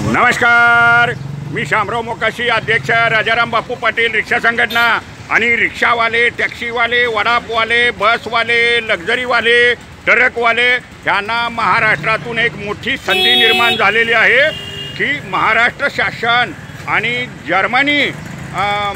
नमस्कार, मी शामराव मोकाशी, अध्यक्ष राजाराम बापू पाटील रिक्षा संघटना। आणि रिक्षावाले, टॅक्सीवाले, वडापवाले, बसवाले, लक्झरीवाले, ट्रकवाले यांना महाराष्ट्रातून एक मोठी संधी निर्माण झालेली आहे की महाराष्ट्र शासन आणि जर्मनी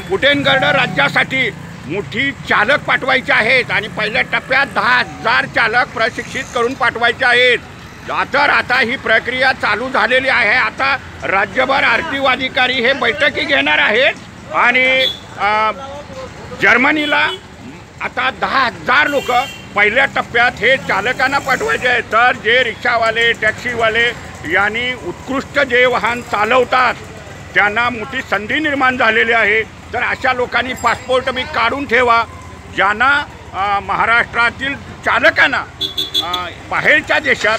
बुटेनगर्ड राज्यासाठी मोठी चालक पाठवायचे आहेत आणि पहिल्या टप्प्यात 10,000 चालक प्रशिक्षित करून पाठवायचे आहेत। आता ही प्रक्रिया चालू झालेली आहे। आता राज्यभर आरटीओ अधिकारी हे बैठकी घेणार आहेत आणि जर्मनीला आता 10,000 लोक पहिल्या टप्प्यात हे चालकांना पाठवायचे आहेत। तर जे रिक्षावाले, टॅक्सीवाले यांनी उत्कृष्ट जे वाहन चालवतात त्यांना मोठी संधी निर्माण झालेली आहे। तर अशा लोकांनी पासपोर्ट मी काढून ठेवा, ज्यांना महाराष्ट्रातील चालकांना बाहेरच्या देशात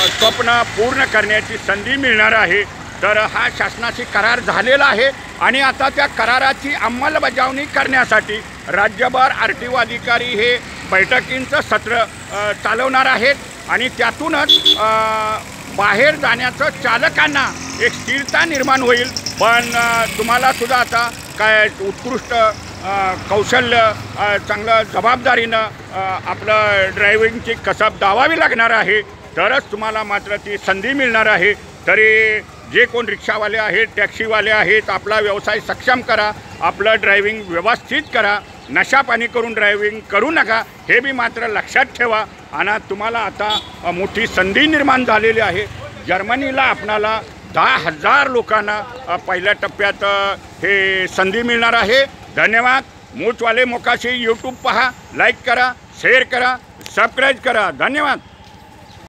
स्वप्न पूर्ण करण्याची संधी मिळणार आहे। तर हा शासनाशी करार झालेला आहे आणि आता त्या कराराची अंमलबजावणी करण्यासाठी राज्यभर आरटीओ अधिकारी हे बैठकींचं सत्र चालवणार आहेत आणि त्यातूनच बाहेर जाण्याचं चालकांना एक स्थिरता निर्माण होईल। पण तुम्हाला सुद्धा आता काय उत्कृष्ट कौशल्य, चांगलं जबाबदारीनं आपलं ड्रायव्हिंगची कसब दावावी लागणार आहे, तरच तुम्हाला मात्र ती संधी मिळणार आहे। तरी जे कोण रिक्षावाले आहेत, टॅक्सीवाले आहेत, आपला व्यवसाय सक्षम करा, आपलं ड्रायव्हिंग व्यवस्थित करा, नशापाणी करून ड्रायव्हिंग करू नका, हे बी मात्र लक्षात ठेवा। आणि तुम्हाला आता मोठी संधी निर्माण झालेली आहे। जर्मनीला आपणाला 10,000 लोकांना पहिल्या टप्प्यात हे संधी मिळणार आहे। धन्यवाद। मूचवाले मोकाशी यूट्यूब पहा, लाईक करा, शेअर करा, सबस्क्राईब करा। धन्यवाद।